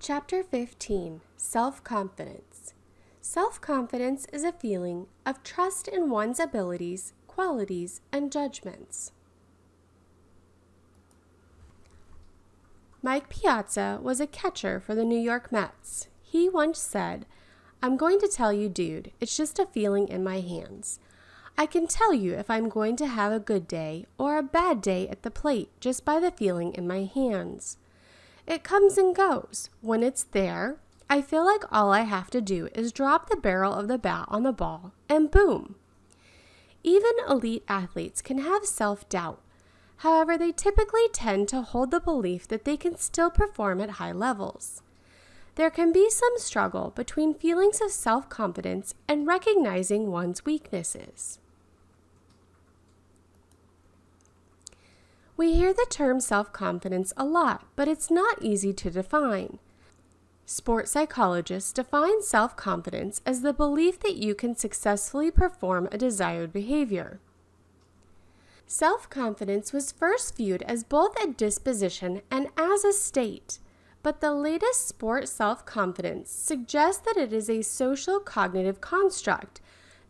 Chapter 15, Self-Confidence. Self-confidence is a feeling of trust in one's abilities, qualities, and judgments. Mike Piazza was a catcher for the New York Mets. He once said, "I'm going to tell you, dude, it's just a feeling in my hands. I can tell you if I'm going to have a good day or a bad day at the plate just by the feeling in my hands. It comes and goes. When it's there, I feel like all I have to do is drop the barrel of the bat on the ball, and boom." Even elite athletes can have self-doubt. However, they typically tend to hold the belief that they can still perform at high levels. There can be some struggle between feelings of self-confidence and recognizing one's weaknesses. We hear the term self-confidence a lot, but it's not easy to define. Sports psychologists define self-confidence as the belief that you can successfully perform a desired behavior. Self-confidence was first viewed as both a disposition and as a state, but the latest sport self-confidence suggests that it is a social cognitive construct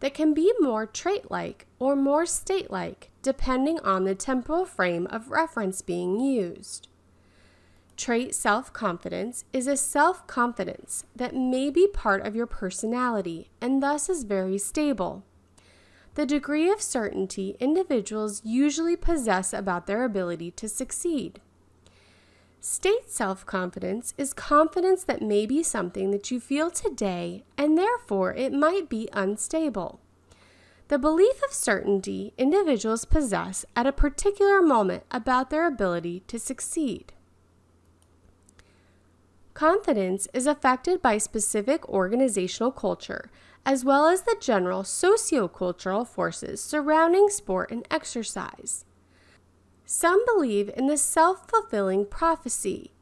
that can be more trait-like or more state-like depending on the temporal frame of reference being used. Trait self-confidence is a self-confidence that may be part of your personality and thus is very stable. The degree of certainty individuals usually possess about their ability to succeed. State self-confidence is confidence that may be something that you feel today and therefore it might be unstable. The belief of certainty individuals possess at a particular moment about their ability to succeed. Confidence is affected by specific organizational culture as well as the general sociocultural forces surrounding sport and exercise. Some believe in the self-fulfilling prophecy.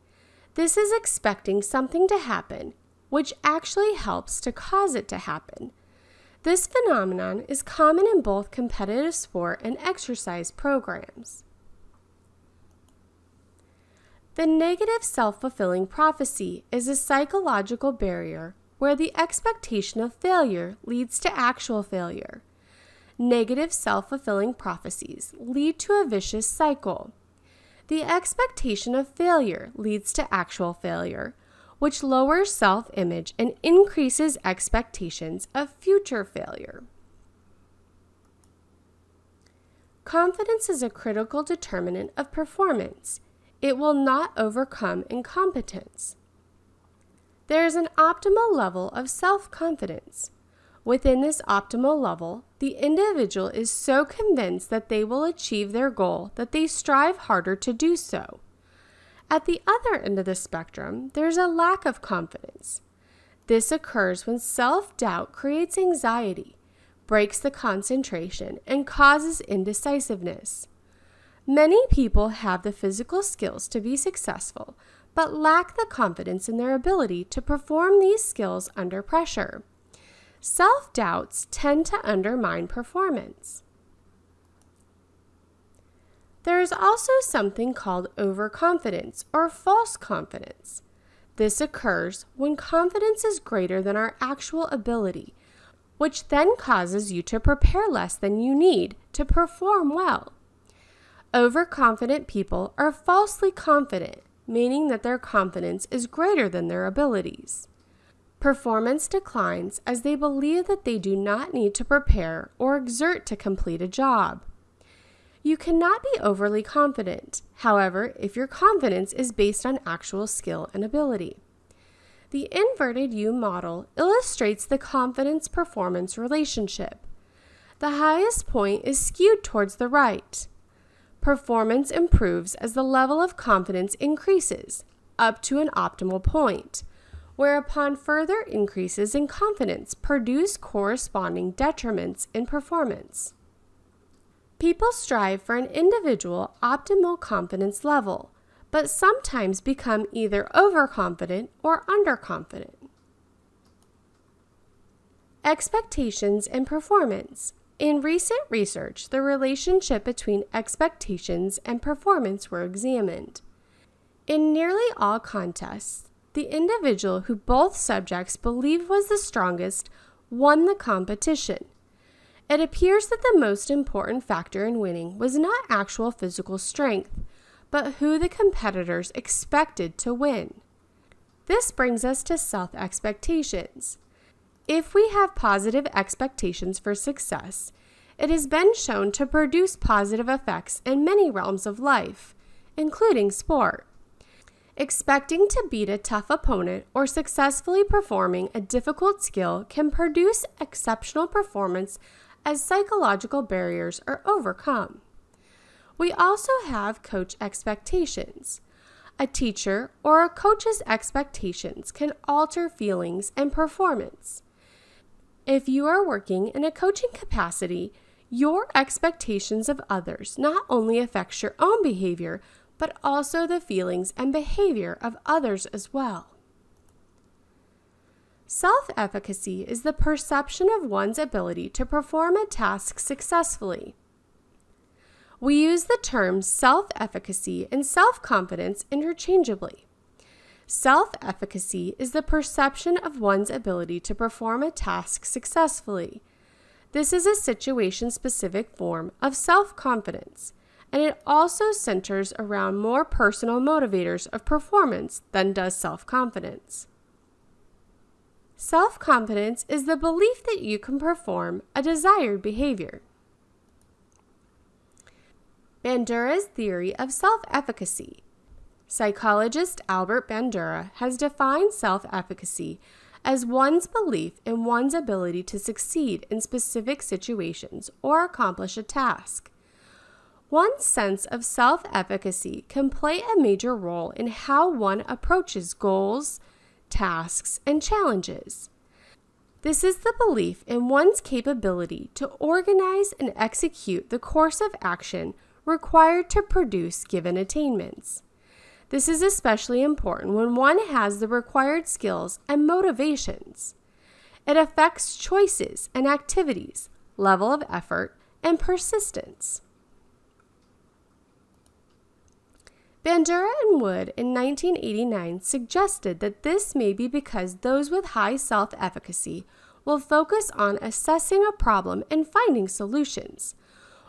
This is expecting something to happen, which actually helps to cause it to happen. This phenomenon is common in both competitive sport and exercise programs. The negative self-fulfilling prophecy is a psychological barrier where the expectation of failure leads to actual failure. Negative self-fulfilling prophecies lead to a vicious cycle. The expectation of failure leads to actual failure, which lowers self-image and increases expectations of future failure. Confidence is a critical determinant of performance. It will not overcome incompetence. There is an optimal level of self-confidence. Within this optimal level, the individual is so convinced that they will achieve their goal that they strive harder to do so. At the other end of the spectrum, there's a lack of confidence. This occurs when self-doubt creates anxiety, breaks the concentration, and causes indecisiveness. Many people have the physical skills to be successful, but lack the confidence in their ability to perform these skills under pressure. Self-doubts tend to undermine performance. There is also something called overconfidence or false confidence. This occurs when confidence is greater than our actual ability, which then causes you to prepare less than you need to perform well. Overconfident people are falsely confident, meaning that their confidence is greater than their abilities. Performance declines as they believe that they do not need to prepare or exert to complete a job. You cannot be overly confident, however, if your confidence is based on actual skill and ability. The inverted U model illustrates the confidence-performance relationship. The highest point is skewed towards the right. Performance improves as the level of confidence increases, up to an optimal point, whereupon further increases in confidence produce corresponding detriments in performance. People strive for an individual optimal confidence level, but sometimes become either overconfident or underconfident. Expectations and performance. In recent research, the relationship between expectations and performance were examined. In nearly all contests, the individual who both subjects believed was the strongest won the competition. It appears that the most important factor in winning was not actual physical strength, but who the competitors expected to win. This brings us to self-expectations. If we have positive expectations for success, it has been shown to produce positive effects in many realms of life, including sport. Expecting to beat a tough opponent or successfully performing a difficult skill can produce exceptional performance as psychological barriers are overcome. We also have coach expectations. A teacher or a coach's expectations can alter feelings and performance. If you are working in a coaching capacity, your expectations of others not only affects your own behavior, but also the feelings and behavior of others as well. Self-efficacy is the perception of one's ability to perform a task successfully. We use the terms self-efficacy and self-confidence interchangeably. Self-efficacy is the perception of one's ability to perform a task successfully. This is a situation-specific form of self-confidence, and it also centers around more personal motivators of performance than does self-confidence. Self-confidence is the belief that you can perform a desired behavior. Bandura's theory of self-efficacy. Psychologist Albert Bandura has defined self-efficacy as one's belief in one's ability to succeed in specific situations or accomplish a task. One's sense of self-efficacy can play a major role in how one approaches goals, tasks, and challenges. This is the belief in one's capability to organize and execute the course of action required to produce given attainments. This is especially important when one has the required skills and motivations. It affects choices and activities, level of effort, and persistence. Bandura and Wood in 1989 suggested that this may be because those with high self-efficacy will focus on assessing a problem and finding solutions,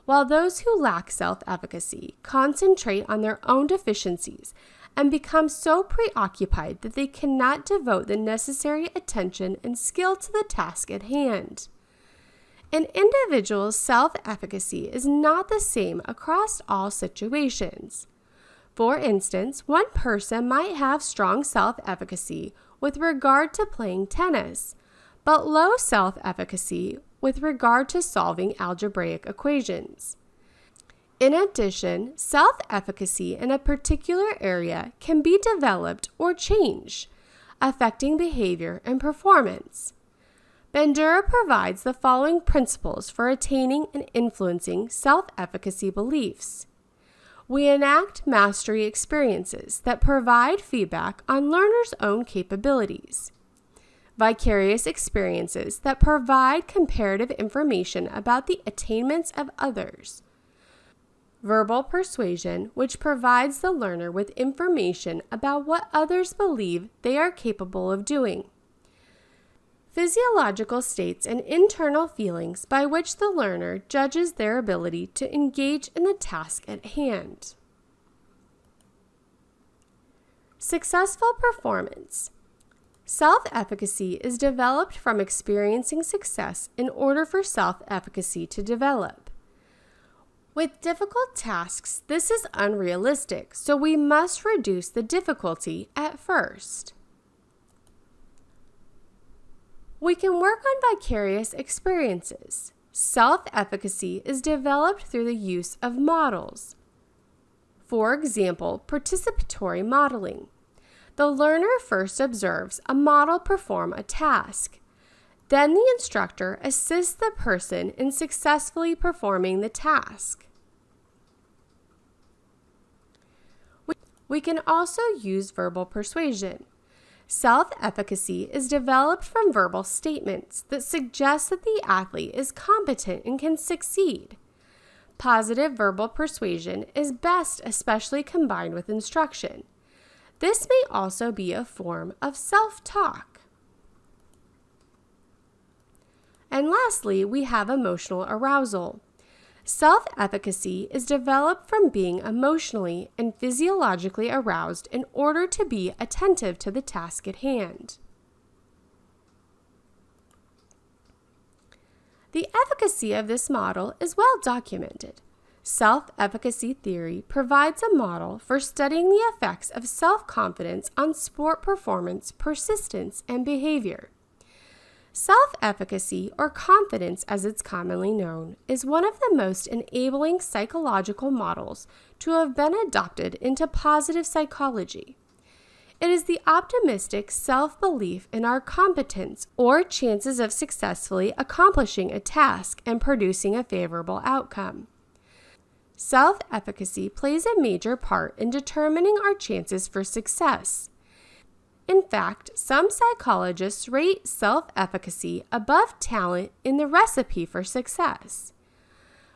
while those who lack self-efficacy concentrate on their own deficiencies and become so preoccupied that they cannot devote the necessary attention and skill to the task at hand. An individual's self-efficacy is not the same across all situations. For instance, one person might have strong self-efficacy with regard to playing tennis, but low self-efficacy with regard to solving algebraic equations. In addition, self-efficacy in a particular area can be developed or changed, affecting behavior and performance. Bandura provides the following principles for attaining and influencing self-efficacy beliefs. We enact mastery experiences that provide feedback on learners' own capabilities. Vicarious experiences that provide comparative information about the attainments of others. Verbal persuasion, which provides the learner with information about what others believe they are capable of doing. Physiological states and internal feelings by which the learner judges their ability to engage in the task at hand. Successful performance. Self-efficacy is developed from experiencing success in order for self-efficacy to develop. With difficult tasks, this is unrealistic, so we must reduce the difficulty at first. We can work on vicarious experiences. Self-efficacy is developed through the use of models. For example, participatory modeling. The learner first observes a model perform a task. Then the instructor assists the person in successfully performing the task. We can also use verbal persuasion. Self-efficacy is developed from verbal statements that suggest that the athlete is competent and can succeed. Positive verbal persuasion is best especially combined with instruction. This may also be a form of self-talk. And lastly, we have emotional arousal. Self-efficacy is developed from being emotionally and physiologically aroused in order to be attentive to the task at hand. The efficacy of this model is well documented. Self-efficacy theory provides a model for studying the effects of self-confidence on sport performance, persistence, and behavior. Self-efficacy, or confidence as it's commonly known, is one of the most enabling psychological models to have been adopted into positive psychology. It is the optimistic self-belief in our competence or chances of successfully accomplishing a task and producing a favorable outcome. Self-efficacy plays a major part in determining our chances for success. In fact, some psychologists rate self-efficacy above talent in the recipe for success.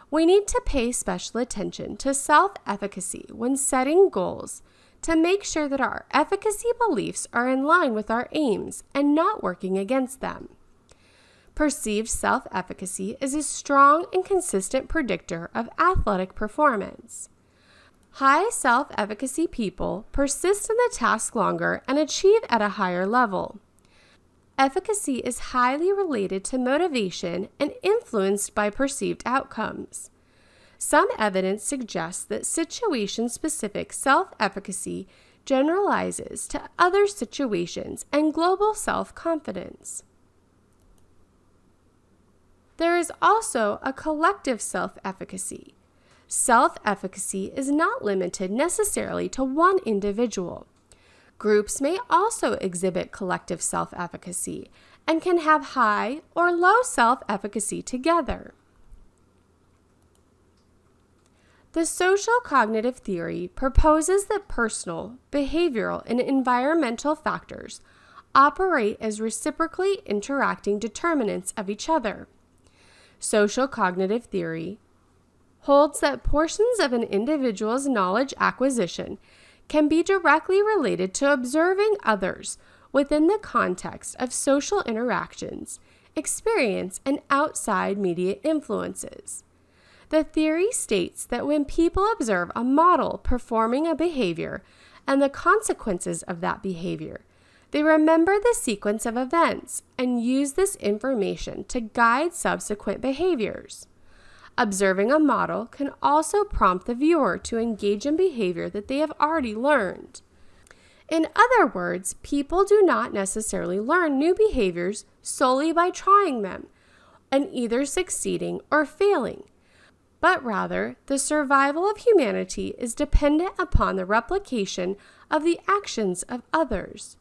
We need to pay special attention to self-efficacy when setting goals to make sure that our efficacy beliefs are in line with our aims and not working against them. Perceived self-efficacy is a strong and consistent predictor of athletic performance. High self-efficacy people persist in the task longer and achieve at a higher level. Efficacy is highly related to motivation and influenced by perceived outcomes. Some evidence suggests that situation-specific self-efficacy generalizes to other situations and global self-confidence. There is also a collective self-efficacy. Self-efficacy is not limited necessarily to one individual. Groups may also exhibit collective self-efficacy and can have high or low self-efficacy together. The social cognitive theory proposes that personal, behavioral, and environmental factors operate as reciprocally interacting determinants of each other. Social cognitive theory holds that portions of an individual's knowledge acquisition can be directly related to observing others within the context of social interactions, experience, and outside media influences. The theory states that when people observe a model performing a behavior and the consequences of that behavior, they remember the sequence of events and use this information to guide subsequent behaviors. Observing a model can also prompt the viewer to engage in behavior that they have already learned. In other words, people do not necessarily learn new behaviors solely by trying them and either succeeding or failing, but rather the survival of humanity is dependent upon the replication of the actions of others.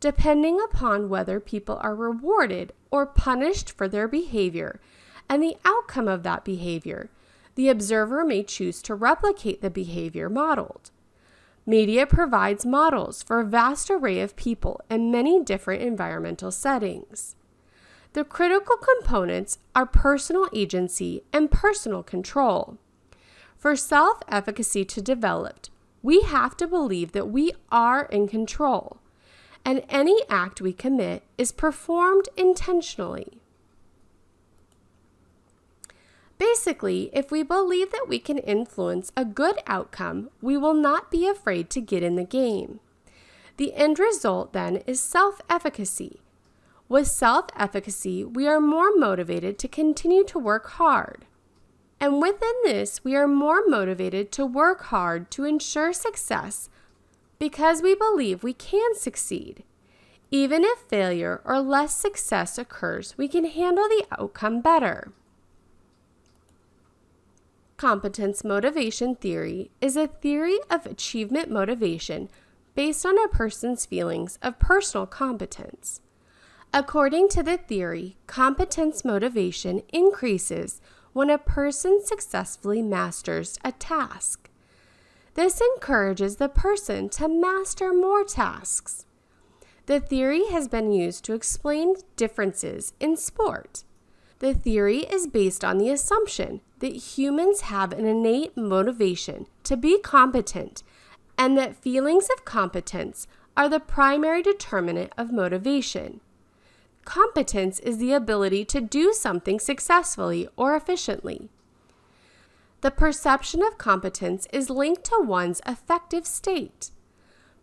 Depending upon whether people are rewarded or punished for their behavior and the outcome of that behavior, the observer may choose to replicate the behavior modeled. Media provides models for a vast array of people in many different environmental settings. The critical components are personal agency and personal control. For self-efficacy to develop, we have to believe that we are in control, and any act we commit is performed intentionally. Basically, if we believe that we can influence a good outcome, we will not be afraid to get in the game. The end result then is self-efficacy. With self-efficacy, we are more motivated to continue to work hard. And within this, we are more motivated to work hard to ensure success because we believe we can succeed. Even if failure or less success occurs, we can handle the outcome better. Competence motivation theory is a theory of achievement motivation based on a person's feelings of personal competence. According to the theory, competence motivation increases when a person successfully masters a task. This encourages the person to master more tasks. The theory has been used to explain differences in sport. The theory is based on the assumption that humans have an innate motivation to be competent and that feelings of competence are the primary determinant of motivation. Competence is the ability to do something successfully or efficiently. The perception of competence is linked to one's affective state.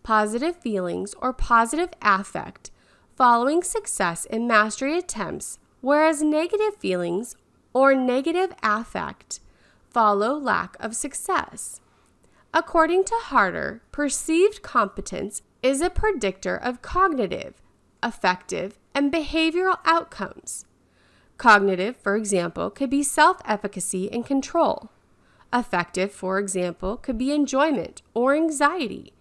Positive feelings or positive affect following success in mastery attempts, whereas negative feelings or negative affect follow lack of success. According to Harder, perceived competence is a predictor of cognitive, affective, and behavioral outcomes. Cognitive, for example, could be self-efficacy and control. Affective, for example, could be enjoyment or anxiety.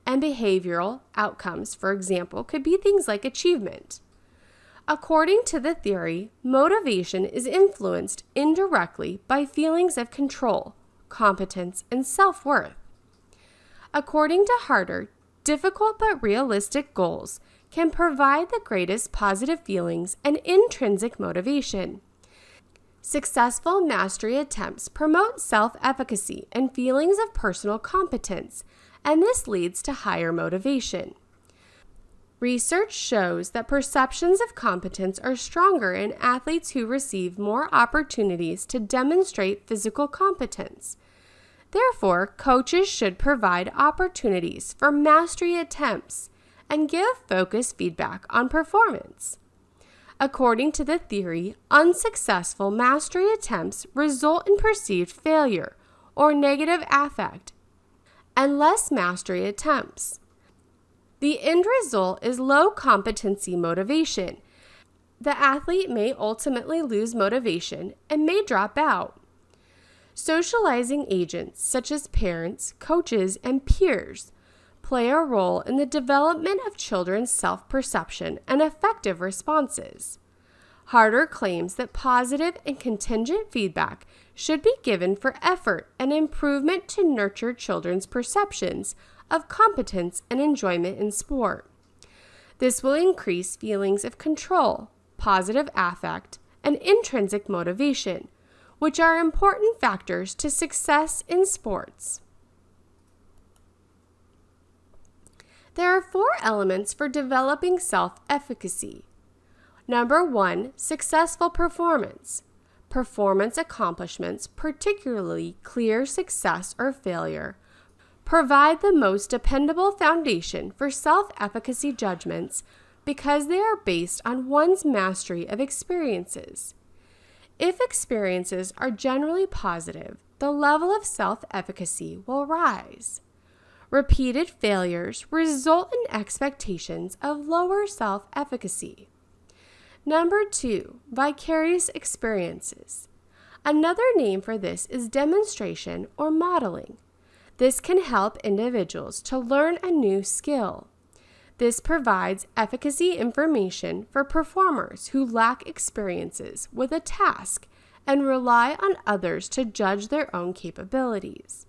And behavioral outcomes, for example, could be things like achievement. According to the theory, motivation is influenced indirectly by feelings of control, competence, and self-worth. According to Harder, difficult but realistic goals can provide the greatest positive feelings and intrinsic motivation. Successful mastery attempts promote self-efficacy and feelings of personal competence, and this leads to higher motivation. Research shows that perceptions of competence are stronger in athletes who receive more opportunities to demonstrate physical competence. Therefore, coaches should provide opportunities for mastery attempts and give focused feedback on performance. According to the theory, unsuccessful mastery attempts result in perceived failure or negative affect and less mastery attempts. The end result is low competency motivation. The athlete may ultimately lose motivation and may drop out. Socializing agents such as parents, coaches, and peers play a role in the development of children's self-perception and effective responses. Harder claims that positive and contingent feedback should be given for effort and improvement to nurture children's perceptions of competence and enjoyment in sport. This will increase feelings of control, positive affect, and intrinsic motivation, which are important factors to success in sports. There are 4 elements for developing self-efficacy. Number 1, successful performance. Performance accomplishments, particularly clear success or failure, provide the most dependable foundation for self-efficacy judgments because they are based on one's mastery of experiences. If experiences are generally positive, the level of self-efficacy will rise. Repeated failures result in expectations of lower self-efficacy. Number 2, vicarious experiences. Another name for this is demonstration or modeling. This can help individuals to learn a new skill. This provides efficacy information for performers who lack experiences with a task and rely on others to judge their own capabilities.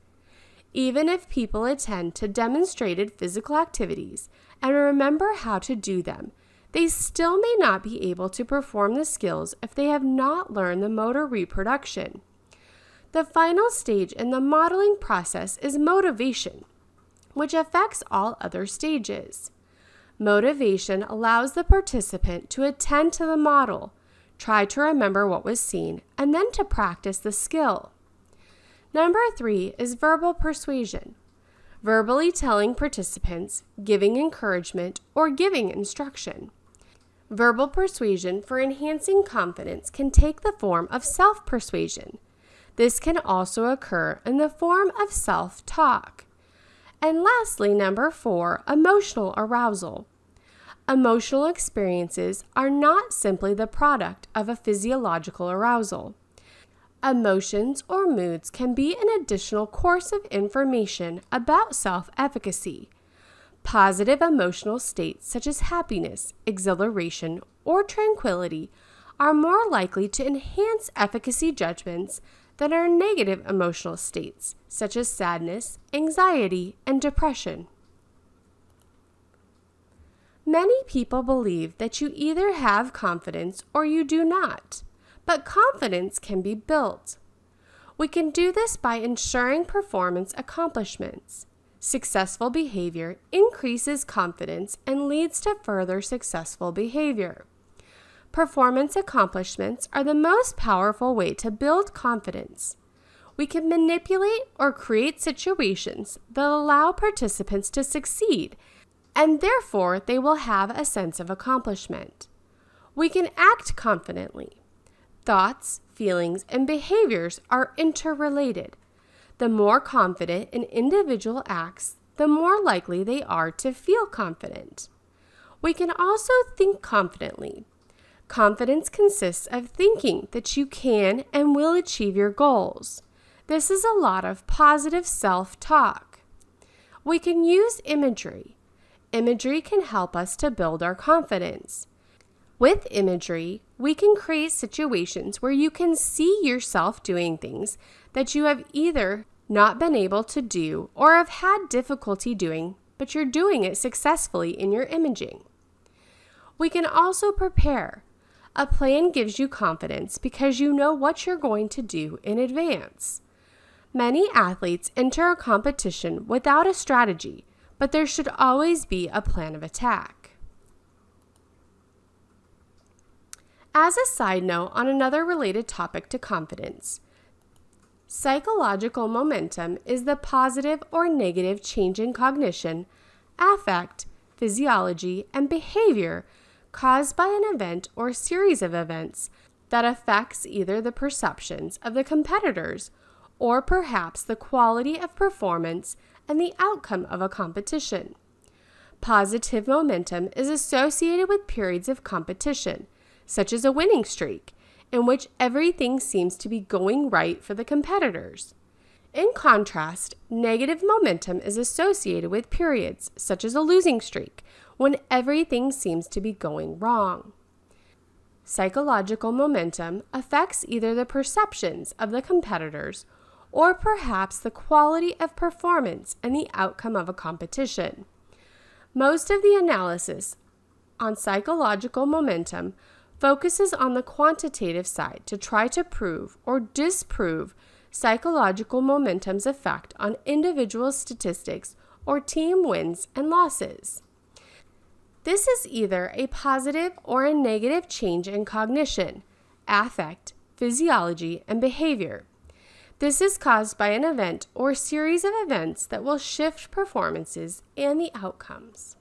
Even if people attend to demonstrated physical activities and remember how to do them, they still may not be able to perform the skills if they have not learned the motor reproduction. The final stage in the modeling process is motivation, which affects all other stages. Motivation allows the participant to attend to the model, try to remember what was seen, and then to practice the skill. Number 3 is verbal persuasion. Verbally telling participants, giving encouragement, or giving instruction. Verbal persuasion for enhancing confidence can take the form of self-persuasion. This can also occur in the form of self-talk. And lastly, number 4, emotional arousal. Emotional experiences are not simply the product of a physiological arousal. Emotions or moods can be an additional course of information about self-efficacy. Positive emotional states such as happiness, exhilaration, or tranquility are more likely to enhance efficacy judgments than are negative emotional states such as sadness, anxiety, and depression. Many people believe that you either have confidence or you do not, but confidence can be built. We can do this by ensuring performance accomplishments. Successful behavior increases confidence and leads to further successful behavior. Performance accomplishments are the most powerful way to build confidence. We can manipulate or create situations that allow participants to succeed, and therefore they will have a sense of accomplishment. We can act confidently. Thoughts, feelings, and behaviors are interrelated. The more confident an individual acts, the more likely they are to feel confident. We can also think confidently. Confidence consists of thinking that you can and will achieve your goals. This is a lot of positive self-talk. We can use imagery. Imagery can help us to build our confidence. With imagery, we can create situations where you can see yourself doing things that you have either not been able to do or have had difficulty doing, but you're doing it successfully in your imaging. We can also prepare. A plan gives you confidence because you know what you're going to do in advance. Many athletes enter a competition without a strategy, but there should always be a plan of attack. As a side note on another related topic to confidence, psychological momentum is the positive or negative change in cognition, affect, physiology, and behavior caused by an event or series of events that affects either the perceptions of the competitors or perhaps the quality of performance and the outcome of a competition. Positive momentum is associated with periods of competition, such as a winning streak, in which everything seems to be going right for the competitors. In contrast, negative momentum is associated with periods, such as a losing streak, when everything seems to be going wrong. Psychological momentum affects either the perceptions of the competitors or perhaps the quality of performance and the outcome of a competition. Most of the analysis on psychological momentum focuses on the quantitative side to try to prove or disprove psychological momentum's effect on individual statistics or team wins and losses. This is either a positive or a negative change in cognition, affect, physiology, and behavior. This is caused by an event or series of events that will shift performances and the outcomes.